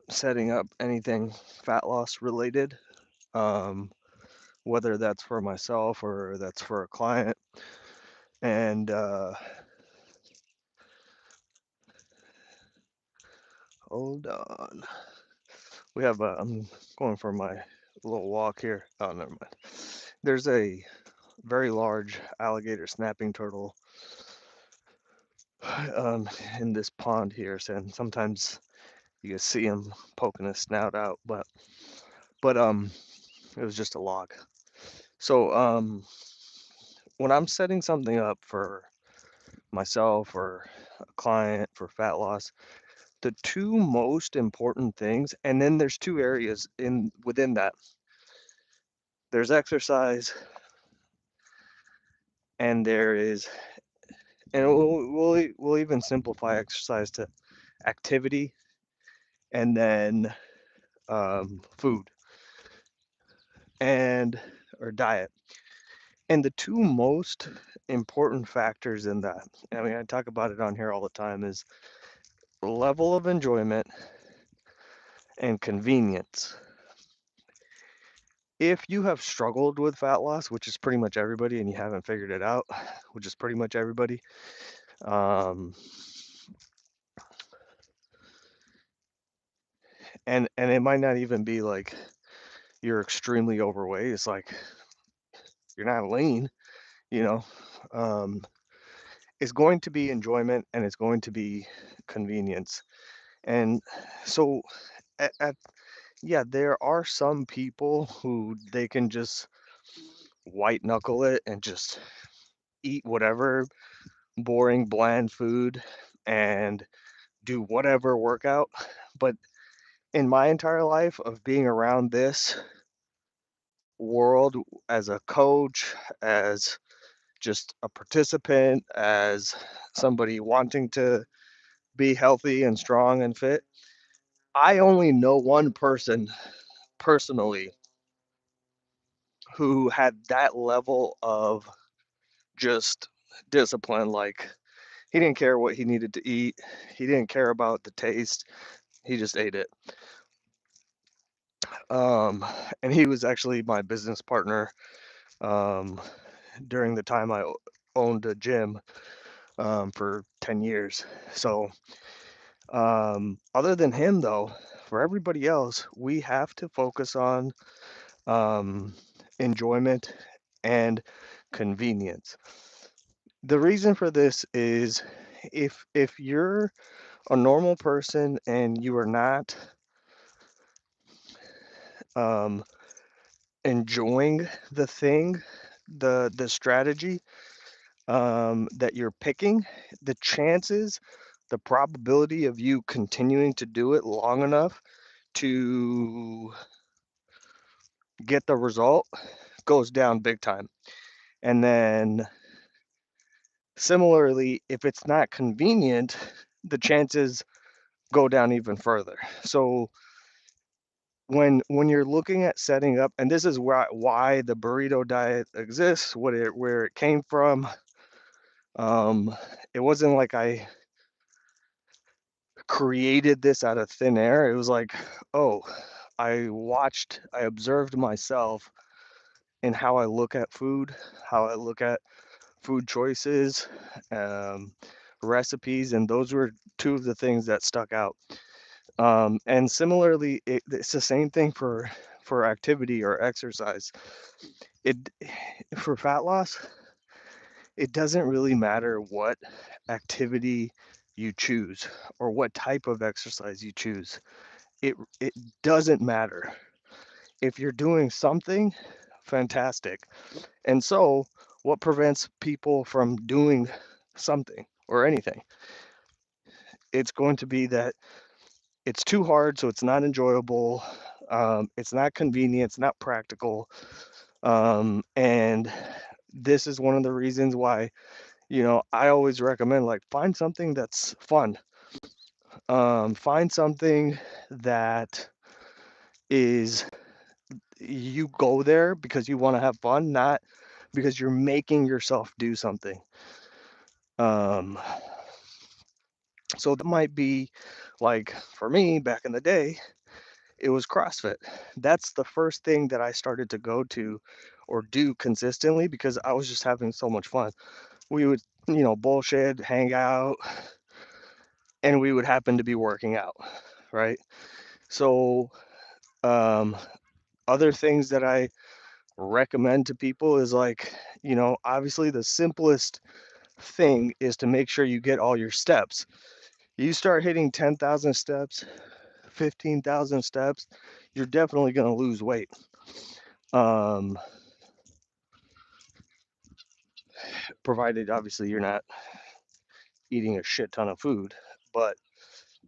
setting up anything fat loss related, um, whether that's for myself or that's for a client. And hold on, I'm going for my little walk here. Oh, never mind. There's a very large alligator snapping turtle um, in this pond here, and sometimes you can see him poking his snout out, but it was just a log. So when I'm setting something up for myself or a client for fat loss, the two most important things, and then there's two areas in within that. There's exercise, and there is, and we'll even simplify exercise to activity, and then food and or diet. And the two most important factors in that, I mean, I talk about it on here all the time, is level of enjoyment and convenience. If you have struggled with fat loss, which is pretty much everybody, and you haven't figured it out, which is pretty much everybody, um, and it might not even be like you're extremely overweight. It's like you're not lean, you know. Um, it's going to be enjoyment and it's going to be convenience. And so, at yeah, there are some people who they can just white knuckle it and just eat whatever boring, bland food and do whatever workout. But in my entire life of being around this world as a coach, as just a participant, as somebody wanting to be healthy and strong and fit, I only know one person personally who had that level of just discipline. Like, he didn't care what he needed to eat, he didn't care about the taste, he just ate it. Um, and he was actually my business partner um, during the time I owned a gym for 10 years. So, other than him, though, for everybody else, we have to focus on um, enjoyment and convenience. The reason for this is if you're a normal person and you are not um, enjoying the thing, the strategy that you're picking, the chances, the probability of you continuing to do it long enough to get the result goes down big time. And then similarly, if it's not convenient, the chances go down even further. So when you're looking at setting up, and this is why the burrito diet exists, where it came from. Um, it wasn't like I created this out of thin air. It was like, oh, I observed myself in how I look at food, how I look at food choices, um, recipes, and those were two of the things that stuck out. And similarly, it's the same thing for activity or exercise. It for fat loss, it doesn't really matter what activity you choose or what type of exercise you choose. It doesn't matter. If you're doing something, fantastic. And so, what prevents people from doing something or anything? It's going to be that it's too hard, so it's not enjoyable. It's not convenient. It's not practical. And this is one of the reasons why, I always recommend, like, find something that's fun. Find something that is you go there because you want to have fun, not because you're making yourself do something. Um, so that might be like for me back in the day. it was CrossFit. That's the first thing that I started to go to or do consistently because I was just having so much fun. We would, bullshit, hang out, and we would happen to be working out, right? So, um, other things that I recommend to people is like, obviously the simplest thing is to make sure you get all your steps. You start hitting 10,000 steps, 15,000 steps, you're definitely going to lose weight. Um, Provided obviously you're not eating a shit ton of food. But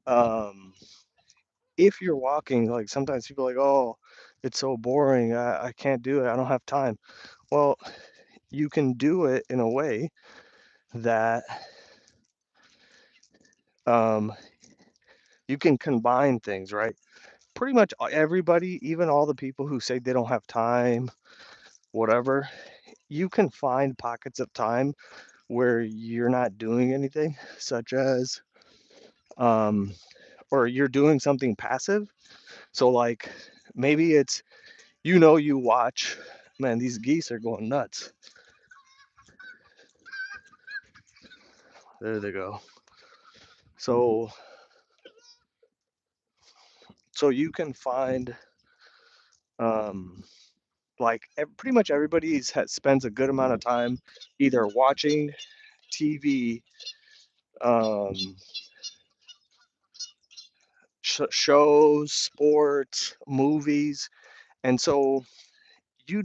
um, if you're walking, like sometimes people are like, oh, it's so boring. I can't do it. I don't have time. Well, you can do it in a way that um, you can combine things, right? Pretty much everybody, even all the people who say they don't have time, whatever, you can find pockets of time where you're not doing anything, such as, um, or you're doing something passive. So, like, maybe it's, you watch, man, these geese are going nuts. There they go. So, so you can find, um, like, pretty much everybody spends a good amount of time either watching TV, um, shows, sports, movies, and so you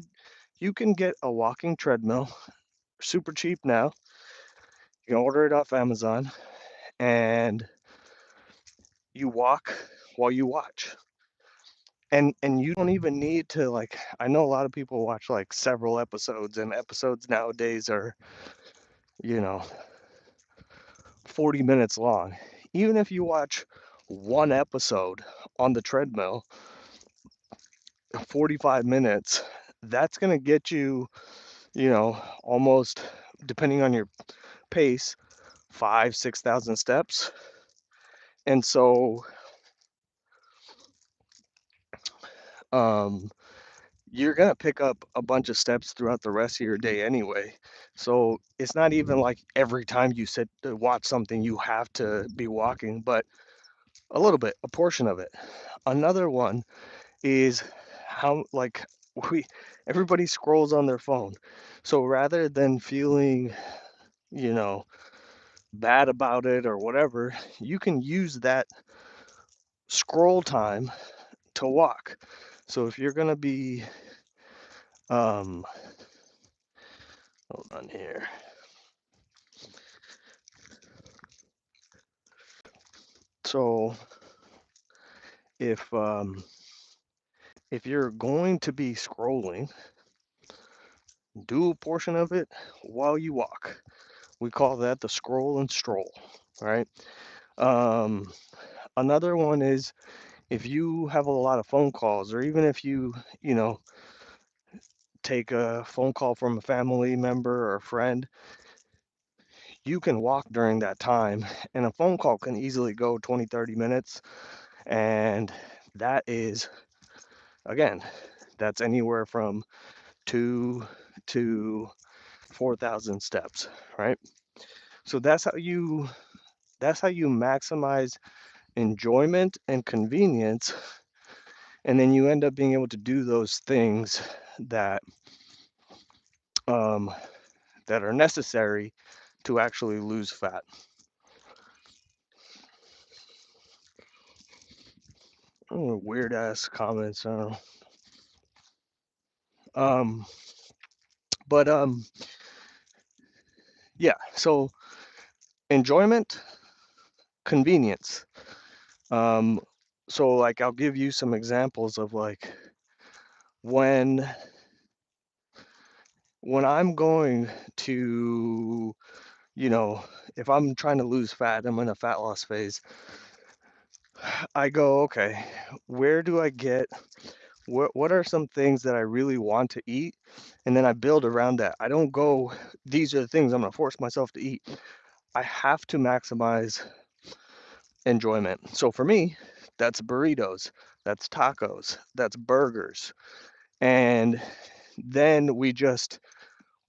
you can get a walking treadmill super cheap now. You can order it off Amazon, and you walk while you watch. And you don't even need to, like, I know a lot of people watch like several episodes, and episodes nowadays are, you know, 40 minutes long. Even if you watch one episode on the treadmill, 45 minutes, that's going to get you, almost, depending on your pace, 6,000 steps. And so, um, you're going to pick up a bunch of steps throughout the rest of your day anyway. So it's not even like every time you sit to watch something, you have to be walking, but a little bit, a portion of it. Another one is how, like, we everybody scrolls on their phone. So rather than feeling, you know, bad about it or whatever, you can use that scroll time to walk. So if you're going to be, um, hold on here. So if if you're going to be scrolling, do a portion of it while you walk. We call that the scroll and stroll, right? Um, Another one is if you have a lot of phone calls, or even if you take a phone call from a family member or a friend, you can walk during that time. And a phone call can easily go 20, 30 minutes. And that is, again, that's anywhere from 2 to 4,000 steps, right? So that's how you maximize enjoyment and convenience, and then you end up being able to do those things that um, that are necessary to actually lose fat. Oh, weird ass comments. I don't know. Um, but yeah. So enjoyment, convenience. Um, so like I'll give you some examples of like when when I'm going to, you know, if I'm trying to lose fat, I'm in a fat loss phase. I go, okay, where do I get what are some things that I really want to eat? And then I build around that. I don't go, these are the things I'm going to force myself to eat. I have to maximize enjoyment. So for me, that's burritos. that's tacos, that's burgers. And then we just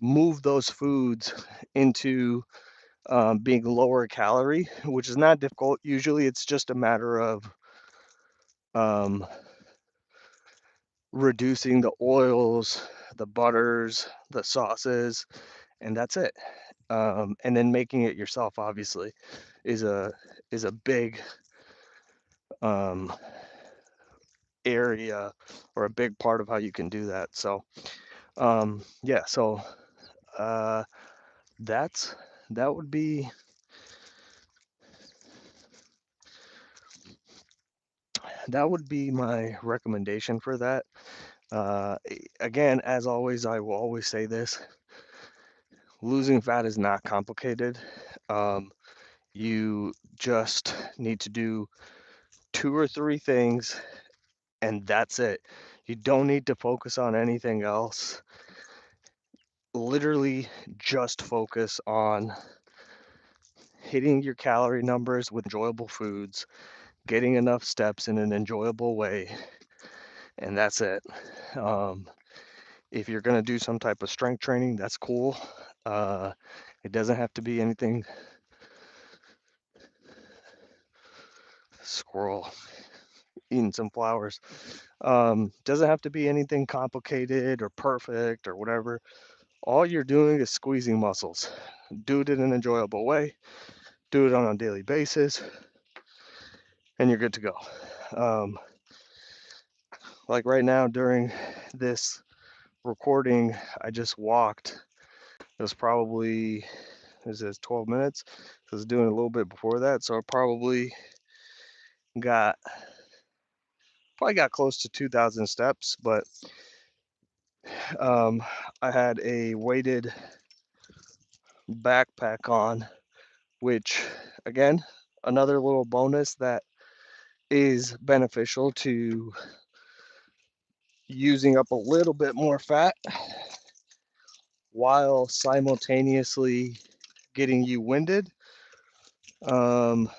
move those foods into being lower calorie, which is not difficult. Usually it's just a matter of um, reducing the oils, the butters, the sauces, and that's it. And then making it yourself, obviously, is a big um, area or a big part of how you can do that. So yeah, so uh, that's that would be my recommendation for that. Again, as always, I will always say this: losing fat is not complicated. Um, you just need to do 2 or 3 things, and that's it. You don't need to focus on anything else. Literally, just focus on hitting your calorie numbers with enjoyable foods, getting enough steps in an enjoyable way, and that's it. Um, if you're going to do some type of strength training, that's cool. Uh, it doesn't have to be anything. Squirrel eating some flowers. Doesn't have to be anything complicated or perfect or whatever. All you're doing is squeezing muscles. Do it in an enjoyable way. Do it on a daily basis, and you're good to go. Um, like right now during this recording, I just walked. It was probably, is this 12 minutes? I was doing a little bit before that, so I got probably got close to 2,000 steps, but um, I had a weighted backpack on, which again, another little bonus that is beneficial to using up a little bit more fat while simultaneously getting you winded, um,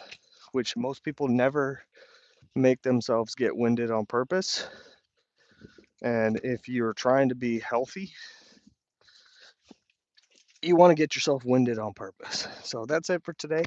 which most people never make themselves get winded on purpose. And if you're trying to be healthy, you want to get yourself winded on purpose. So that's it for today.